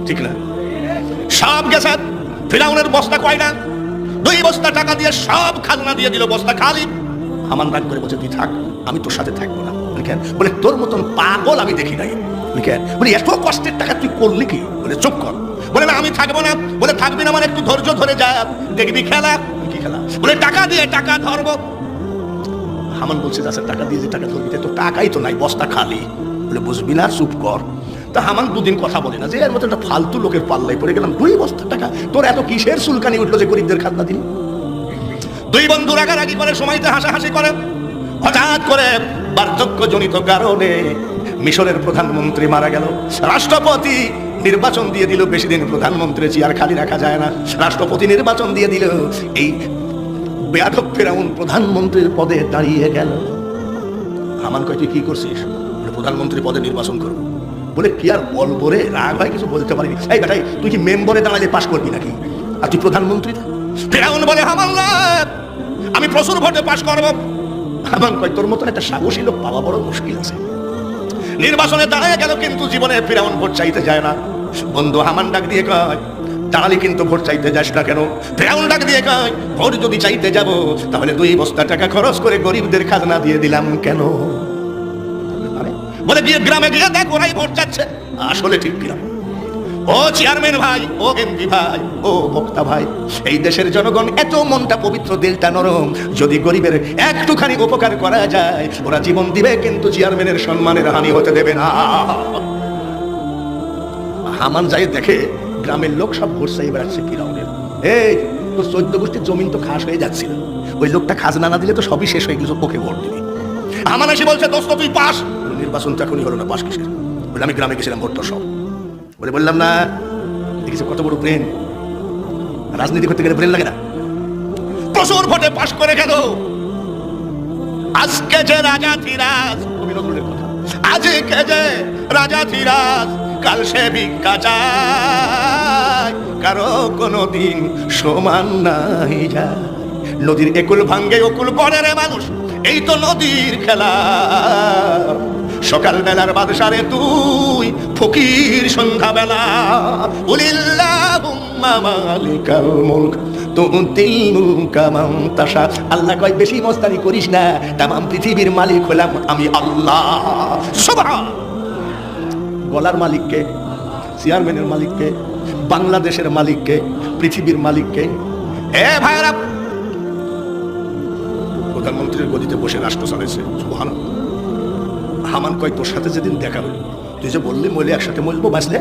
ঠিক না? সব গেছে। ফিরাউনের বস্তা কয়টা? 2 বস্তা টাকা দিয়ে সব খাজনা দিয়ে দিল, বস্তা খালি। হামান রাগ করে বলছে তুই থাক, আমি তোর সাথে থাকবো না। কেন? বলে তোর মতন পাগল আমি দেখি নাই। কেন? বলে এত কষ্টের টাকা তুই করলি কি? বলে চুপ কর। বলে না আমি থাকবো না। বলে থাকবি না মানে একটু ধৈর্য ধরে যা, দেখবি খেলা। কি খেলা? বলে টাকা দিয়ে টাকা ধরবো। হামান বলছে আচ্ছা টাকা দিয়ে যে টাকা ধরবি, তো টাকাই তো নাই, বস্তা খালি। বলে বুঝবি না, চুপ কর। তা হামান 2 দিন কথা বলে না, যে এর মতো একটা ফালতু লোকের পাল্লাই পড়ে গেলাম। 2 বস্তা টাকা, তোর এত কিসের চুলকানি উঠলো যে গরিবদের খাজনা দিলি? 2 বন্ধু রাগারাগি করে, সময়তে হাসাহাসি করে। হঠাৎ করে বার্ধক্যজনিত কারণে মিশরের প্রধানমন্ত্রী মারা গেল। রাষ্ট্রপতি নির্বাচন দিয়ে দিল। বেশি দিন প্রধানমন্ত্রী চেয়ার খালি রাখা যায় না, রাষ্ট্রপতি নির্বাচন দিয়ে দিল। এই বেয়াদব ফিরাউন প্রধানমন্ত্রীর পদে দাঁড়িয়ে গেল। হামান কয় তুই কি করছিস? বলে প্রধানমন্ত্রী পদে নির্বাচন করবো। বলে কি আর বলবো রে, রাগ হয় কিছু বলতে পারিনি। এই বেটাই তুই কি মেম্বরে দাঁড়ালে পাশ করবি নাকি, আর তুই প্রধানমন্ত্রী? ফিরাউন বলে হামান না, আমি প্রচুর ভোটে পাশ করবো। হামান কয় তোর মতন একটা সাহসী লোক পাওয়া বড় মুশকিল আছে। নির্বাচনে দাঁড়ায় গেল, কিন্তু জীবনে ফিরাউন ভোট চাইতে যায় না। বন্ধু হামান ডাক দিয়ে কয় দাঁড়ালি কিন্তু ভোট চাইতে যাস না কেন? ফিরাউন ডাক দিয়ে কয় ভোট যদি চাইতে যাব তাহলে 2 বস্তা টাকা খরচ করে গরিবদের খাজনা দিয়ে দিলাম কেন? বলে গিয়ে গ্রামে গিয়ে দেখ ওরাই ভোট চাচ্ছে। আসলে ঠিক কিনা? ও চেয়ারম্যান ভাই, ও এমপি ভাই, ও বক্তা ভাই, এই দেশের জনগণ এত মনটা পবিত্র, দিলটা নরম। যদি গরিবের একটুখানি উপকার করা যায় ওরা জীবন দিবে, কিন্তু চেয়ারম্যানের সম্মানের হানি হতে দেবে না। হামান যাই দেখে গ্রামের লোক সব ভোট চাই বেড়াচ্ছে ফিরাউনের। এই তো 14 গোষ্ঠীর জমিন তো খাস হয়ে যাচ্ছিল, ওই লোকটা খাজনা না দিলে তো সবই শেষ হয়ে গেল, ওকে ভোট দিবি। হামান এসে বলছে দোস্ত তুই পাস। নির্বাচন তো এখনই হলো না, পাস কিসের? বলে আমি গ্রামে গেছিলাম ভোট তো সব। বলে বললাম না, দেখেছি কত বড় ব্রেন, রাজনীতি করতে গেলে ব্রেন লাগে না। প্রচুর ভোটে পাস করে গেল। আজকে যে রাজা ধীরাজ, কবি নজরুলের কথা, আজকে যে রাজা ধীরাজ কাল সে ভিক্ষা চায়, কারো কোনদিন সমান নাই যায়। নদীর একুল ভাঙ্গে অকুল করে রে মানুষ, এই তো নদীর খেলা। সকাল বেলার বাদশারে তুই ফকির সন্ধ্যাবেলা। উলিল্লাহুম্মা মালিকাল মুলক তুতিল মুলকা মান তাশা। আল্লাহ কয় বেশি মস্তানি করিস না, তামাম পৃথিবীর মালিক হলাম আমি আল্লাহ। সুবহান। গলার মালিককে, চেয়ারম্যানের মালিককে, বাংলাদেশের মালিককে, পৃথিবীর মালিককে। এ ভাইরা, প্রধানমন্ত্রীর গদিতে বসে রাষ্ট্র চালাইছে। সুবহানাল্লাহ। হামান কয় তোর সাথে যেদিন দেখা হলো, তুই যে বললি মরলে একসাথে মরবো, বাঁচলে